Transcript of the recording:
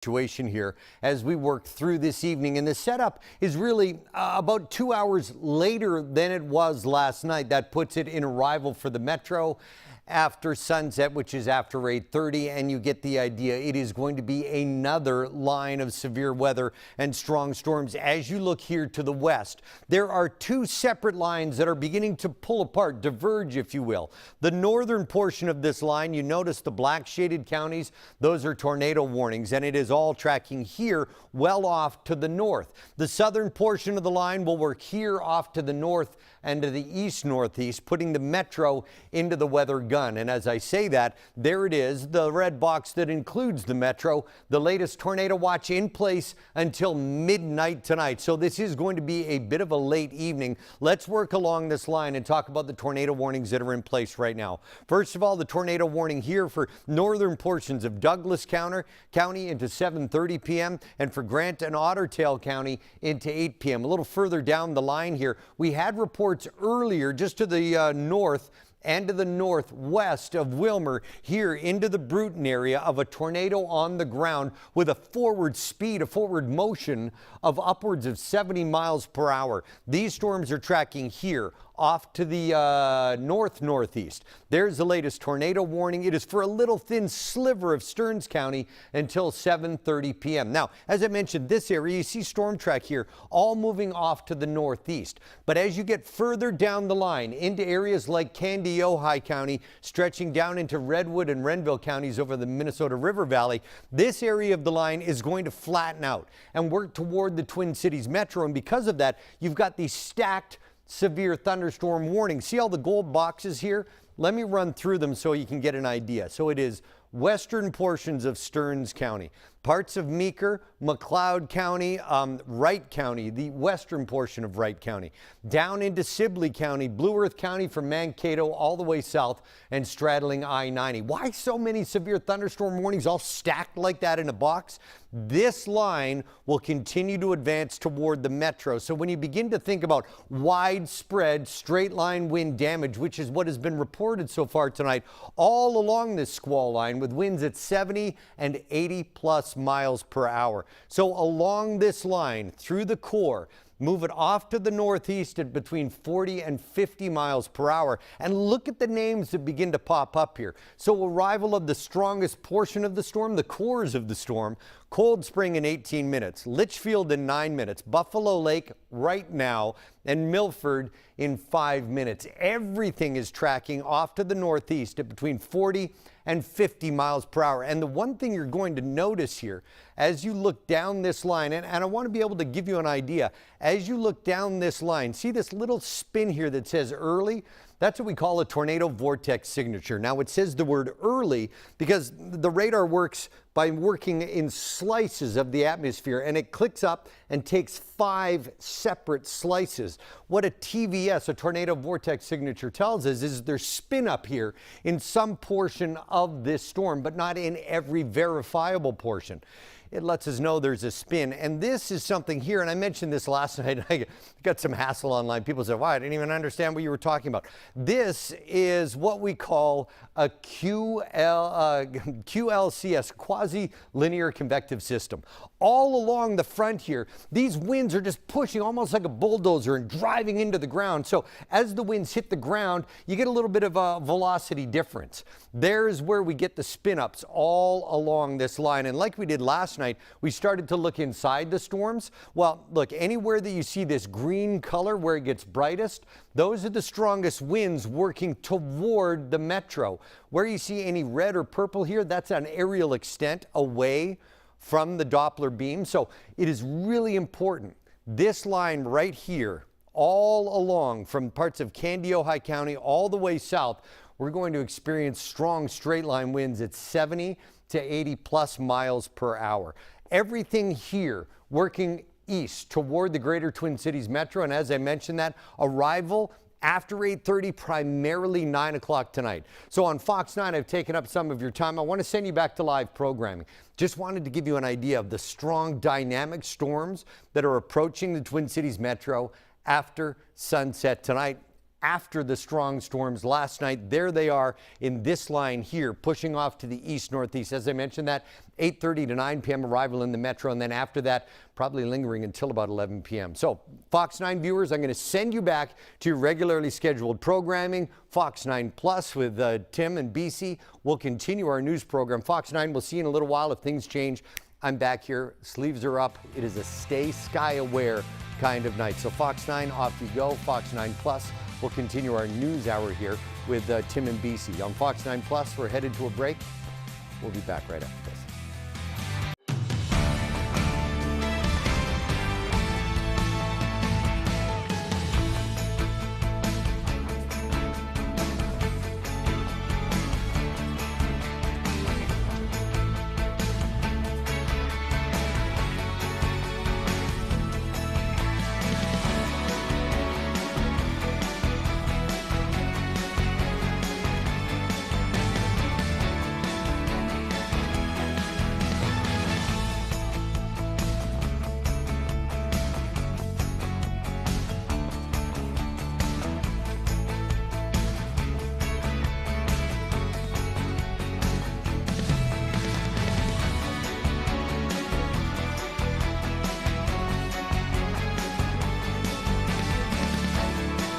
Situation here as we work through this evening, and the setup is really about 2 hours later than it was last night. That puts it in arrival for the metro after sunset, which is after 8:30, and you get the idea. It is going to be another line of severe weather and strong storms. As you look here to the west, there are two separate lines that are beginning to pull apart, diverge, if you will. The northern portion of this line, you notice the black shaded counties, those are tornado warnings, and it is all tracking here well off to the north. The southern portion of the line will work here off to the north and to the east-northeast, putting the metro into the weather gun. And as I say that, there it is, the red box that includes the metro, the latest tornado watch in place until midnight tonight. So this is going to be a bit of a late evening. Let's work along this line and talk about the tornado warnings that are in place right now. First of all, the tornado warning here for northern portions of Douglas County into 7:30 p.m. and for Grant and Otter Tail County into 8 p.m. A little further down the line here, we had reports earlier just to the north and to the northwest of Wilmer here into the Bruton area of a tornado on the ground with a forward speed, a forward motion of upwards of 70 miles per hour. These storms are tracking here off to the northeast. There's the latest tornado warning. It is for a little thin sliver of Stearns County until 7:30 p.m. Now, as I mentioned, this area, you see storm track here, all moving off to the northeast. But as you get further down the line into areas like Candy-Ojai County, stretching down into Redwood and Renville counties over the Minnesota River Valley, this area of the line is going to flatten out and work toward the Twin Cities metro. And because of that, you've got these stacked severe thunderstorm warnings. See all the gold boxes here? Let me run through them so you can get an idea. So it is western portions of Stearns County, parts of Meeker, McLeod County, Wright County, the western portion of Wright County, down into Sibley County, Blue Earth County from Mankato all the way south and straddling I-90. Why so many severe thunderstorm warnings all stacked like that in a box? This line will continue to advance toward the metro. So when you begin to think about widespread straight line wind damage, which is what has been reported so far tonight, all along this squall line with winds at 70 and 80 plus miles per hour. So along this line through the core, move it off to the northeast at between 40 and 50 miles per hour. And look at the names that begin to pop up here. So arrival of the strongest portion of the storm, the cores of the storm, Cold Spring in 18 minutes, Litchfield in 9 minutes, Buffalo Lake right now, and Milford in 5 minutes. Everything is tracking off to the northeast at between 40 and 50 miles per hour. And the one thing you're going to notice here as you look down this line, and I want to be able to give you an idea, as you look down this line, see this little spin here that says early? That's what we call a tornado vortex signature. Now it says the word early because the radar works by working in slices of the atmosphere, and it clicks up and takes 5 separate slices. What a TVS, a tornado vortex signature, tells us is there's spin up here in some portion of this storm, but not in every verifiable portion. It lets us know there's a spin. And this is something here, and I mentioned this last night. I got some hassle online. People said, "Why? I didn't even understand what you were talking about." This is what we call a QLCS, quasi-linear convective system. All along the front here, these winds are just pushing almost like a bulldozer and driving into the ground. So as the winds hit the ground, you get a little bit of a velocity difference. There's where we get the spin-ups all along this line. And like we did last night, we started to look inside the storms. Well, look, anywhere that you see this green color where it gets brightest, those are the strongest winds working toward the metro. Where you see any red or purple here, that's an aerial extent away from the Doppler beam. So it is really important. This line right here, all along from parts of Candy-Ojai County all the way south, we're going to experience strong straight line winds at 70 to 80 plus miles per hour. Everything here working east toward the greater Twin Cities metro. And as I mentioned that, arrival after 8:30, primarily 9 o'clock tonight. So on Fox 9, I've taken up some of your time. I want to send you back to live programming. Just wanted to give you an idea of the strong dynamic storms that are approaching the Twin Cities metro after sunset tonight. after the strong storms last night. There they are in this line here, pushing off to the east-northeast. As I mentioned, that 8:30 to 9 p.m. arrival in the metro, and then after that, probably lingering until about 11 p.m. So, Fox 9 viewers, I'm going to send you back to your regularly scheduled programming. Fox 9 Plus with Tim and BC. We'll continue our news program. Fox 9, we'll see you in a little while if things change. I'm back here. Sleeves are up. It is a stay sky aware kind of night. So Fox 9, off you go. Fox 9 Plus. We'll continue our news hour here with Tim and BC. On Fox 9 Plus, we're headed to a break. We'll be back right after.